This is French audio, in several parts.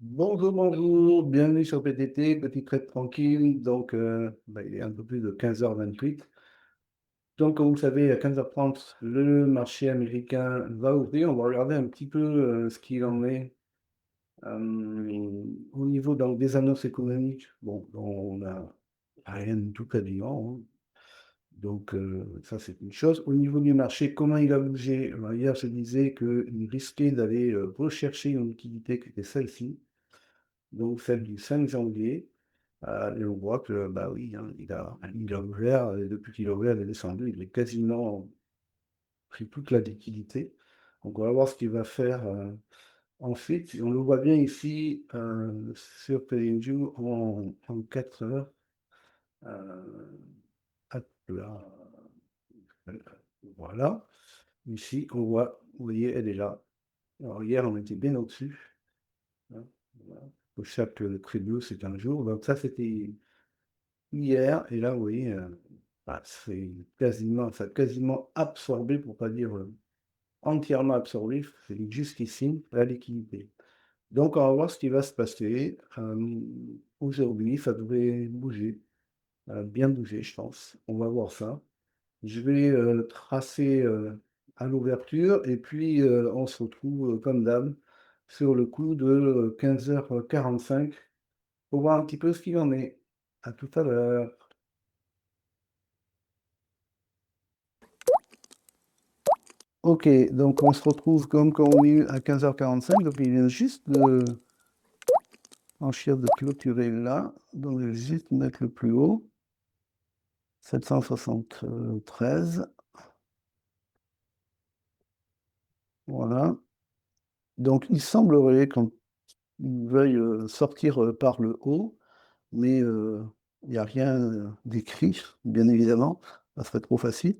Bonjour, bonjour, bienvenue sur PTT, petit trade tranquille. Donc, il est un peu plus de 15h28. Donc, comme vous le savez, à 15h30, le marché américain va ouvrir. On va regarder un petit peu ce qu'il en est au niveau donc, des annonces économiques. Bon, on n'a rien de tout quasiment, hein. Donc, ça, c'est une chose. Au niveau du marché, comment il a bougé? Alors, hier, je disais qu'il risquait d'aller rechercher une liquidité qui était celle-ci, donc celle du 5 janvier. Et on voit que, bah oui, hein, il a ouvert, et depuis qu'il a ouvert, il est descendu, il a quasiment pris toute la liquidité. Donc, on va voir ce qu'il va faire ensuite. Et on le voit bien ici sur TradingView en 4 heures. Euh, hop là, voilà. Ici, on voit, vous voyez, elle est là. Alors, hier, on était bien au-dessus, hein, voilà. Au chaque le preview, c'est un jour. Donc, ça, c'était hier. Et là, vous voyez, ça a quasiment absorbé, pour pas dire entièrement absorbé, c'est jusqu'ici, la liquidité. Donc, on va voir ce qui va se passer. Aujourd'hui, ça devrait bouger, bien bouger, je pense. On va voir ça. Je vais tracer à l'ouverture et puis on se retrouve, comme d'hab, sur le coup de 15h45 pour voir un petit peu ce qu'il en est. À tout à l'heure. Ok, donc on se retrouve comme convenu à 15h45. Donc il vient juste de franchir, de clôturer là. Donc je vais juste mettre le plus haut, 773. Voilà. Donc il semblerait qu'on veuille sortir par le haut, mais il n'y a rien d'écrit, bien évidemment. Ça serait trop facile.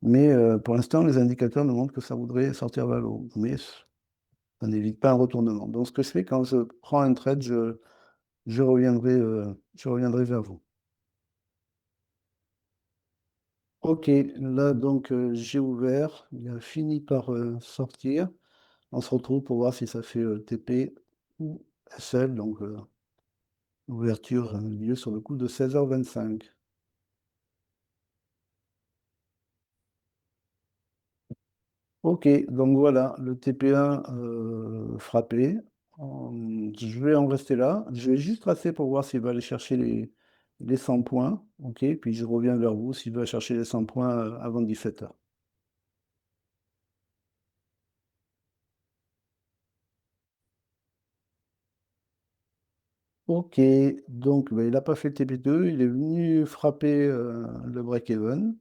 Mais pour l'instant, les indicateurs nous montrent que ça voudrait sortir vers le haut. Mais ça n'évite pas un retournement. Donc ce que je fais quand je prends un trade, je reviendrai vers vous. Ok, là donc j'ai ouvert, il a fini par sortir. On se retrouve pour voir si ça fait TP ou SL, donc l'ouverture a lieu sur le coup de 16h25. Ok, donc voilà, le TP1 frappé. Je vais en rester là. Je vais juste tracer pour voir s'il va aller chercher les 100 points. Ok, puis je reviens vers vous s'il va chercher les 100 points avant 17h. Ok, donc ben, il n'a pas fait le TP2, il est venu frapper le break-even.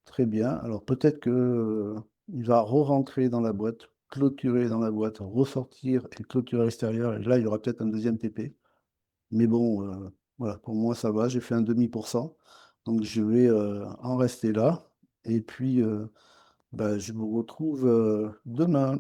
Très bien. Alors peut-être que il va re-rentrer dans la boîte, clôturer dans la boîte, ressortir et clôturer à l'extérieur. Et là, il y aura peut-être un deuxième TP. Mais bon, voilà, pour moi, ça va. J'ai fait un demi pour cent. Donc je vais en rester là. Et puis, bah, je vous retrouve demain.